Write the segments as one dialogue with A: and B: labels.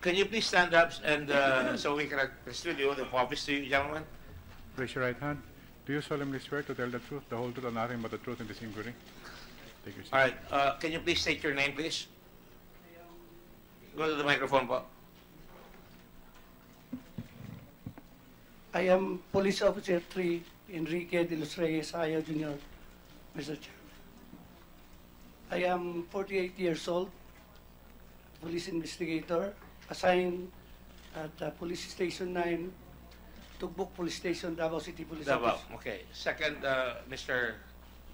A: Can you please stand up and so we can restrict the oath of office to you, gentlemen?
B: Raise your right hand. Do you solemnly swear to tell the truth, the whole truth, and nothing but the truth in this inquiry? Take your seat.
A: All right. Can you please state your name, please? Go to the microphone, po.
C: I am Police Officer 3, Enrique de los Reyes Ayaw Jr., Mr. Chairman. I am 48 years old, police investigator, assigned at Police Station 9, Tugbok Police Station, Davao City Police
A: Davao.
C: Office.
A: Okay. Second, Mr.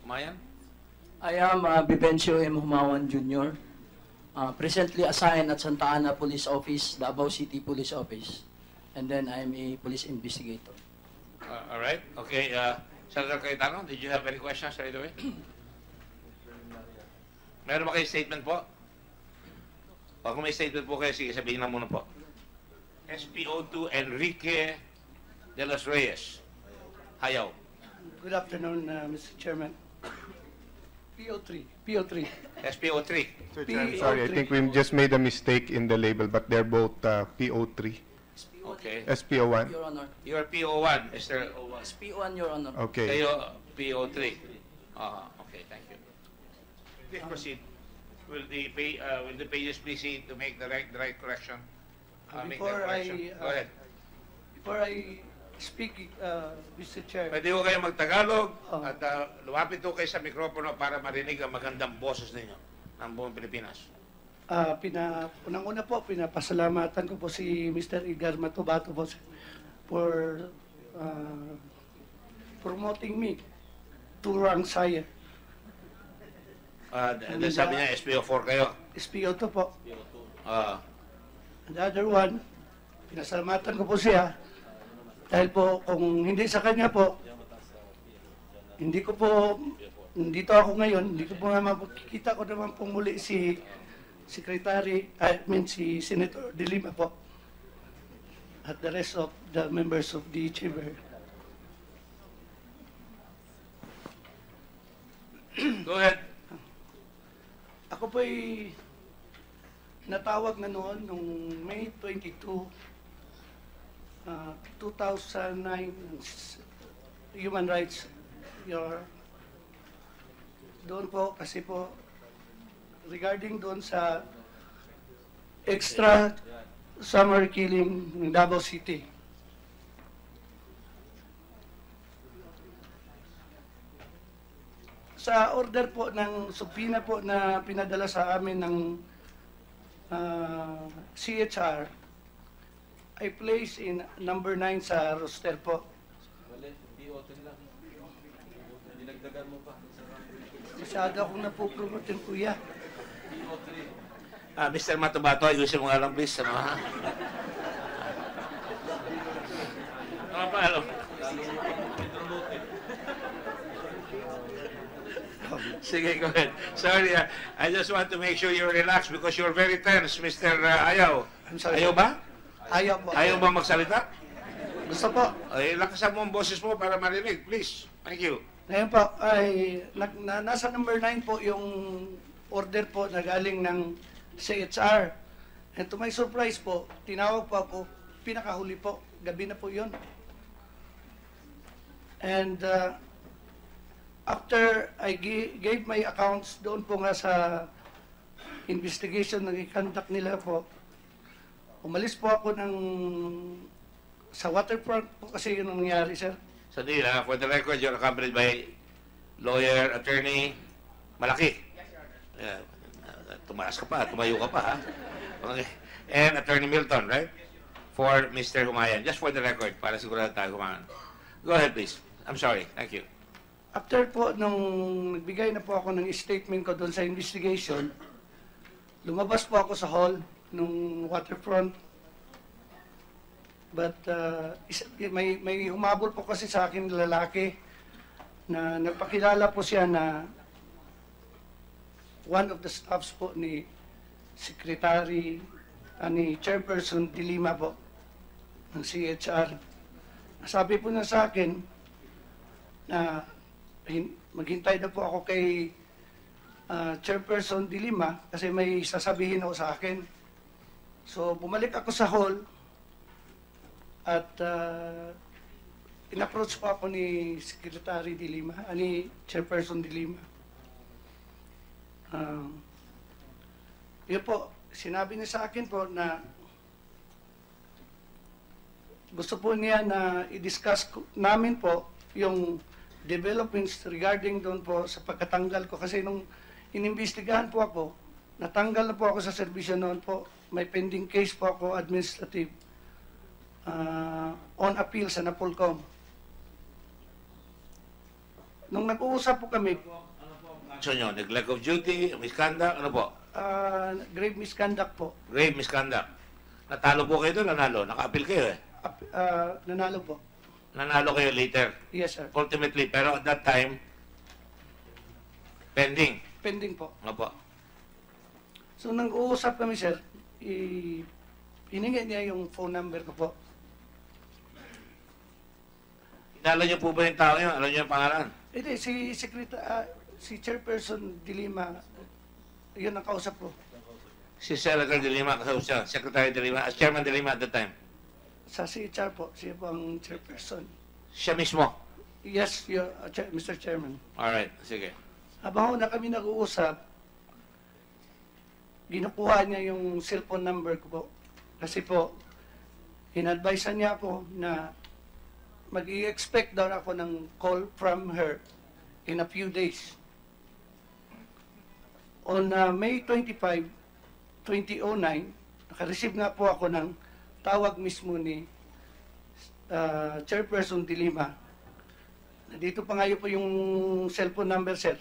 A: Mayan.
D: I am Vivencio M. Humawan Jr., presently assigned at Santa Ana Police Office, Davao City Police Office, and then I am a police investigator.
A: All right. Okay. Senator Cayetano, did you have any questions right away? Meron ba kayo statement po? O kung may statement po kayo, sige, sabihin na muna po. SPO2 Enrique de los Reyes. Hayaw.
C: Good afternoon, Mr. Chairman. PO3.
A: SPO3.
E: Sir, I'm sorry, I think we just made a mistake in the label, but they're both PO3.
A: Okay.
E: SPO1.
D: Your Honor.
A: You're PO1, Mr.
D: SPO1, Your Honor.
E: Okay.
A: Kayo, PO3. Okay, thank you. Please proceed. Will the pages please see to make the right correction? Make that correction. Go ahead.
C: Before I speak, Mr. Chair,
A: Pwede ko kayo magtagalog
C: Oh.
A: at lumapit ko kayo sa mikropono para marinig ang magandang boses ninyo ng buong Pilipinas.
C: unang-una po, pinapasalamatan ko po si Mr. Edgar Matubato po for promoting me to rank higher.
A: Then sabi niya, SPO4 kayo.
C: SPO2 po.
A: Ah,
C: And the other one, pinasalamatan ko po siya dahil po kung hindi sa kanya po, nandito ako ngayon, hindi ko po nga makikita ko naman po muli si si Senator De Lima po at the rest of the members of the chamber.
A: go ahead.
C: Ako po'y natawag na noon nung May 22, 2009, Human Rights. Doon po, kasi po, regarding doon sa extra summer killing ng Davao City. Sa order po ng subpoena po na pinadala sa amin ng CHR, I place in number 9 sa roster po. Masyado akong napupromote yun, kuya.
A: Mr. Matubato, ayusin mo nga lang please. Ano, ha? Paano? Sige, go ahead. Sorry, I just want to make sure you're relaxed because you're very tense, Mr. Ayaw.
C: I'm sorry.
A: Ayaw ba?
C: Ayaw po.
A: Ayaw ba magsalita?
C: Gusto po.
A: Ay, lakasan mo ang boses mo para marinig, please. Thank you.
C: Ngayon po, ay nasa number 9 po yung order po na galing ng CHR. And to my surprise po, tinawag po ako, pinakahuli po, gabi na po yun. And after I gave my accounts doon po nga sa investigation na i-conduct nila po, umalis po ako sa waterfront po kasi yun ang nangyari, sir.
A: So, for the record, you're accompanied by lawyer, attorney, malaki. Yeah, tumaas ka pa, tumayo ka pa, ha? Okay. And Attorney Milton, right? For Mr. Humayan. Just for the record, para sigurado tayo Humayan. Go ahead, please. I'm sorry. Thank you.
C: After po, nung nagbigay na po ako ng statement ko doon sa investigation, lumabas po ako sa hall nung waterfront. But may humabol po kasi sa akin lalaki na nagpakilala po siya na one of the staffs po ni Secretary, ni Chairperson De Lima po ng CHR. Sabi po niya sa akin na maghintay na po ako kay Chairperson De Lima kasi may sasabihin ako sa akin. So, bumalik ako sa hall at in-approach po ako ni Secretary De Lima, ni Chairperson De Lima. Yun po, sinabi niya sa akin po na gusto po niya na i-discuss namin po yung developments regarding doon po sa pagkatanggal ko. Kasi nung inimbestigahan po ako, natanggal na po ako sa serbisyo noon po. May pending case po ako, administrative, on appeal sa Napolcom. Nung nag-uusap po kami,
A: So nyo, neglect of duty, misconduct, ano po?
C: grave misconduct po.
A: Grave misconduct. Natalo po kayo doon, nanalo. Naka-appeal kayo eh.
C: Nanalo po.
A: Nanalo kayo later.
C: Yes, sir.
A: Ultimately, pero at that time, pending.
C: Pending po.
A: Ano po?
C: So, nag-uusap kami, sir. Hiningi niya yung phone number ko po.
A: Inala niyo po ba yung tao yun? Alam niyo yung pangalan?
C: Hindi, si Chairperson De Lima, yun ang kausap ko.
A: Si Senator De Lima, kasabi siya. Secretary De Lima, as Chairman De Lima at the time.
C: Sa CHR po, siya po ang chairperson.
A: Siya mismo.
C: Yes, Mr. Chairman.
A: Alright, sige.
C: Habang na kami nag-uusap, ginukuha niya yung cellphone number ko po. Kasi po, in-advise niya ako na mag-i-expect daw ako ng call from her in a few days. On May 25, 2009, naka-receive nga po ako ng tawag mismo ni Chairperson De Lima. Dito pa ngayon po yung cellphone number, sir.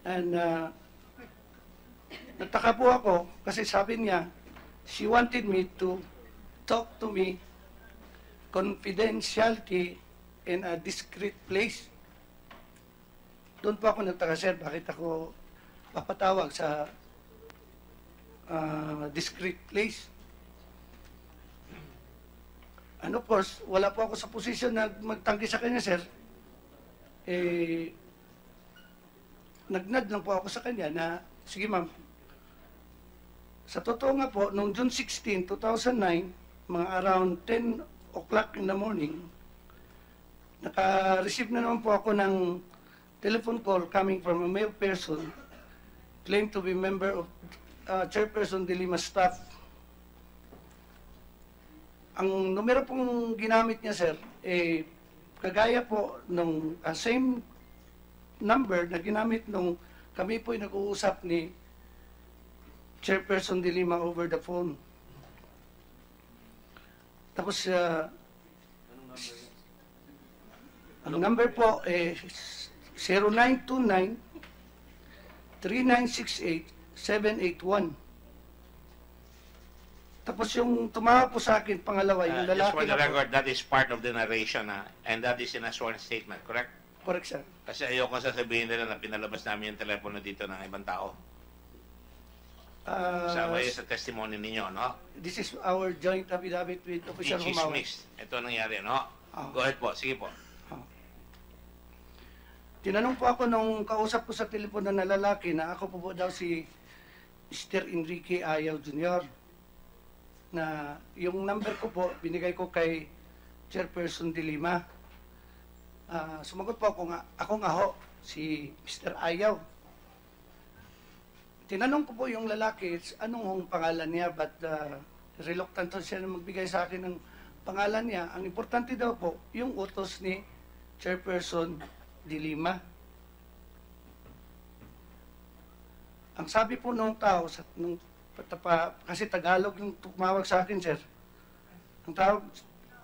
C: And nagtaka po ako kasi sabi niya, she wanted me to talk to me confidentiality in a discreet place. Doon po ako nagtaka, sir, bakit ako papatawag sa discreet place? And of course, wala po ako sa posisyon na magtanggi sa kanya, sir. Nagnad lang po ako sa kanya na, sige ma'am, sa totoo nga po, noong June 16, 2009, mga around 10 o'clock in the morning, naka-receive na naman po ako ng telephone call coming from a male person claimed to be member of Chairperson De Lima staff. Ang numero pong ginamit niya, sir, kagaya po nung same number na ginamit nung kami po nag-uusap ni Chairperson De Lima over the phone. Tapos, ang number po 0929-3968-781. Tapos yung tumawag po sa akin, pangalawa, yung
A: Just
C: lalaki
A: for the
C: na po.
A: record, that is part of the narration, and that is in a sworn statement, correct?
C: Correct, sir.
A: Kasi ayoko sasabihin nila na pinalabas namin yung telepono dito ng ibang tao. Sama yun sa testimony ninyo, no?
C: This is our joint affidavit with Officer Humawan.
A: Mixed. Ito ang nangyari, no? Go ahead po, sige po.
C: Tinanong po ako nung kausap ko sa telepono na lalaki na ako po daw si Mr. Enrique Ayaw Jr. Na yung number ko po, binigay ko kay Chairperson De Lima. Sumagot po ako nga ho, si Mr. Ayaw. Tinanong ko po yung lalaki, anong pangalan niya, but reluctant siya na magbigay sa akin ng pangalan niya. Ang importante daw po, yung utos ni Chairperson De Lima. Ang sabi po nung tao, kasi Tagalog yung tumawag sa akin, sir.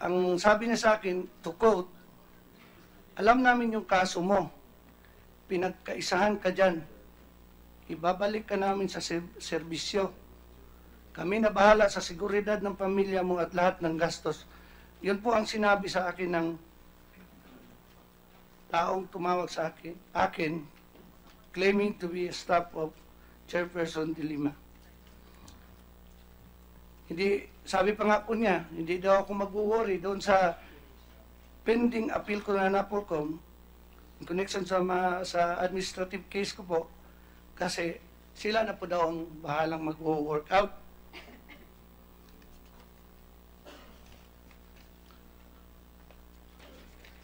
C: Ang sabi niya sa akin, to quote, alam namin yung kaso mo, pinagkaisahan ka dyan, ibabalik ka namin sa serbisyo. Kami na bahala sa seguridad ng pamilya mo at lahat ng gastos. Yun po ang sinabi sa akin ng taong tumawag sa akin, claiming to be a staff of Chairperson De Lima. Hindi, sabi pa nga po niya, hindi daw ako mag-worry doon sa pending appeal ko na Napolcom in connection sa administrative case ko po, kasi sila na po daw ang bahalang mag-workout.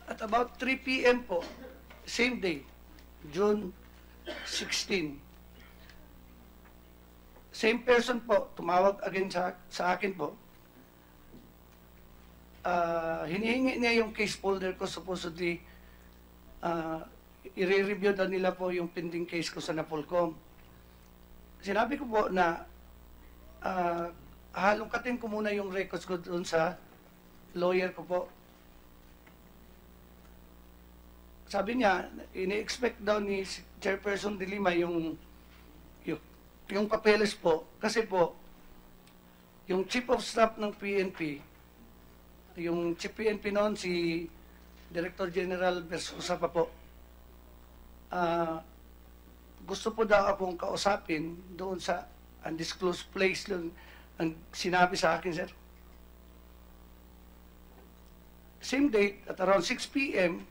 C: At about 3 p.m. po, same day, June 16, same person po, tumawag again sa akin po. Hinihingi niya yung case folder ko, supposedly, i-review daw nila po yung pending case ko sa Napolcom. Sinabi ko po na halongkatin ko muna yung records ko doon sa lawyer ko po. Sabi niya, ini-expect daw ni Chairperson de Lima yung papeles po, kasi po, yung Chief of Staff ng PNP, yung Chief PNP noon, si Director General Versosa pa po, gusto po daw akong kausapin doon sa undisclosed place lang ang sinabi sa akin, sir. Same date, at around 6 p.m.,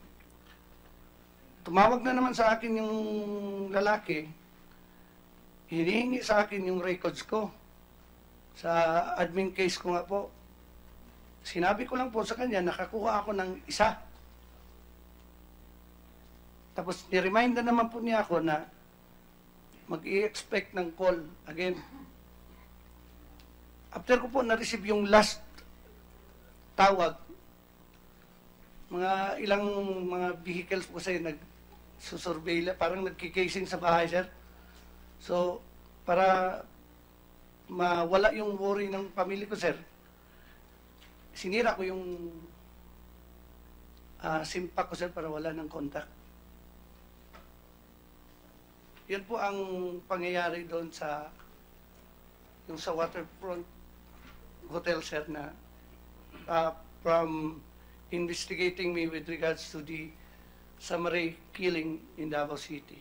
C: tumawag na naman sa akin yung lalaki, hinihingi sa akin yung records ko sa admin case ko nga po. Sinabi ko lang po sa kanya, nakakuha ako ng isa. Tapos ni-remind na naman po niya ako na mag-i-expect ng call again. After ko po na-receive yung last tawag, ilang mga vehicles po kasi nag-surveil, parang nagkikasing sa bahay, sir. So, para mawala yung worry ng pamilya ko, sir, sinira ko yung simpa ko, sir, para wala ng contact. Yan po ang pangyayari doon sa Waterfront Hotel, sir, na from investigating me with regards to the summary killing in Davao City.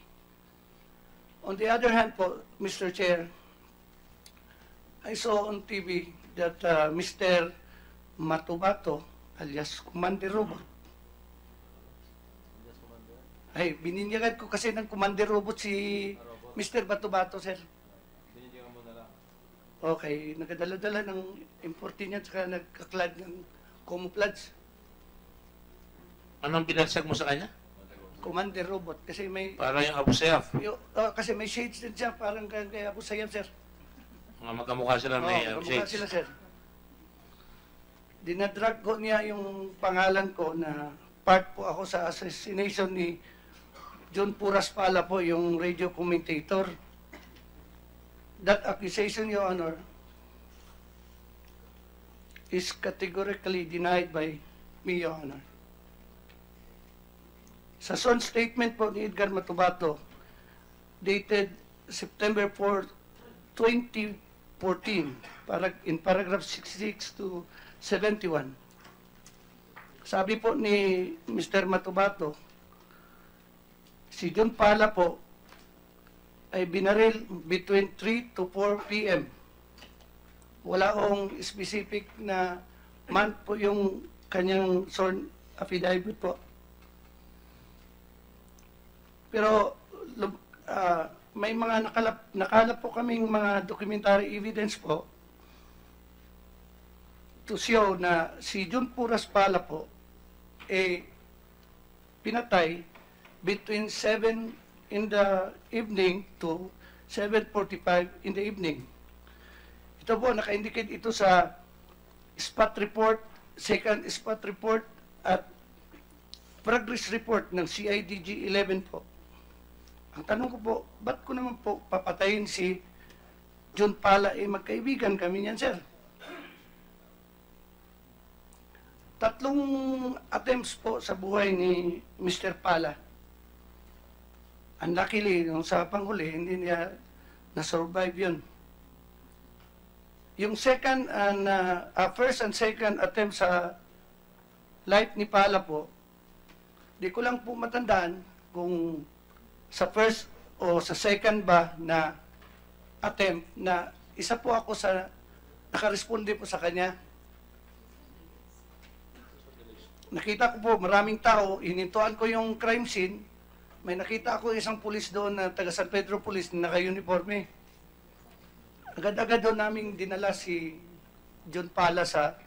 C: On the other hand po, Mr. Chair, I saw on TV that Mr. Matubato, alias Commander Robot, ay, bininyagan ko kasi ng Commander Robot si Mr. Matubato, sir. Bininyagan mo na lang. Okay, nagdala-dala ng importin niya, saka nagkaklad ng camouflage.
A: Anong binagsag mo sa kanya?
C: Commander Robot, kasi may...
A: Parang yung Abu Sayyaf.
C: Kasi may shades din siya, parang kay Abu Sayyaf, sir.
A: Mga magkamukha sila may
C: magkamukha
A: shades.
C: sila, sir. Dinadrag ko niya yung pangalan ko na part po ako sa assassination ni John Puras Pala po, yung radio commentator. That accusation, Your Honor, is categorically denied by me, Your Honor. Sa sworn statement po ni Edgar Matubato, dated September 4, 2014, in paragraph 66 to 71, sabi po ni Mr. Matubato, si John Pala po ay binaril between 3 to 4 p.m. Wala akong specific na month po yung kanyang sworn affidavit po. Pero may mga nakalap po kaming mga documentary evidence po to show na si John Puras Pala po pinatay between 7 in the evening to 7:45 in the evening. Ito po, naka-indicate ito sa spot report, second spot report at progress report ng CIDG-11 po. Ang tanong ko po, ba't ko naman po papatayin si John Pala? Magkaibigan kami niyan, sir. 3 attempts po sa buhay ni Mr. Pala. Unluckily, nung sa panghuli, hindi niya na-survive yun. Yung second and first and second attempt sa life ni Pala po, di ko lang po matandaan kung sa first o sa second ba na attempt na isa po ako sa nakaresponde po sa kanya. Nakita ko po maraming tao, hinintuan ko yung crime scene, may nakita ako isang pulis doon na taga San Pedro Police na naka-uniforme. Agad-agad doon namin dinala si John Pala sa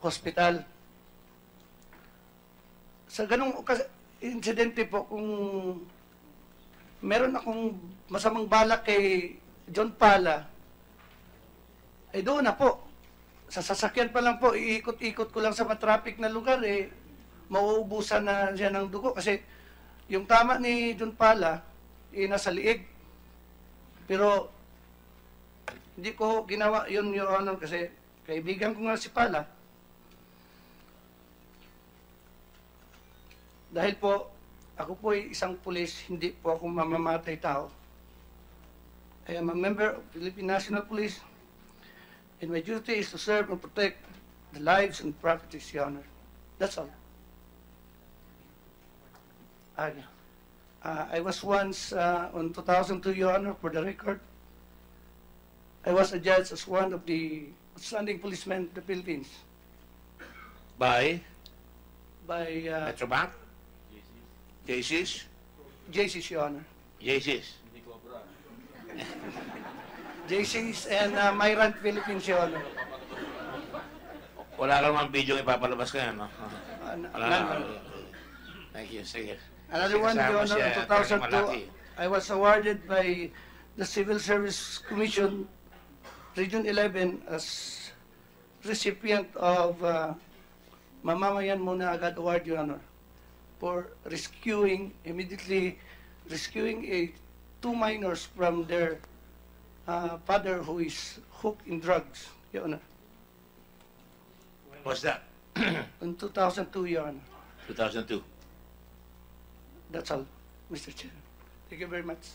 C: hospital. Sa ganung insidente po, kung meron akong masamang balak kay John Pala, eh doon na po. Sa sasakyan pa lang po, iikot-ikot ko lang sa matraffic na lugar, eh, mauubusan na siya ng dugo. Kasi yung tama ni John Pala, eh, nasa liig. Pero, hindi ko ginawa yun, Your Honor, kasi kaibigan ko nga si Pala. Dahil po, ako po ay isang pulis, hindi po ako mamamatay tao. I am a member of Philippine National Police, and my duty is to serve and protect the lives and properties, Your Honor. That's all. I was once, on 2002, Your Honor, for the record, I was adjudged as one of the outstanding policemen of the Philippines
A: By
C: by
A: Metrobank? JC's?
C: JC's, Your Honor.
A: JC's.
C: JC's and Migrant Philippines, Your Honor.
A: Wala ka naman video ipapalabas ka yan, no? Wala na.
C: None.
A: Thank you. Sige.
C: Another one, Your
A: Kasama
C: Honor, in
A: si Atty. Malaki.
C: 2002, I was awarded by the Civil Service Commission, Region 11, as recipient of Mamamayan Muna Agad Award, Your Honor, for immediately rescuing two minors from their father who is hooked in drugs, Your Honor.
A: When was that?
C: In 2002, Your Honor.
A: 2002.
C: That's all, Mr. Chair. Thank you very much.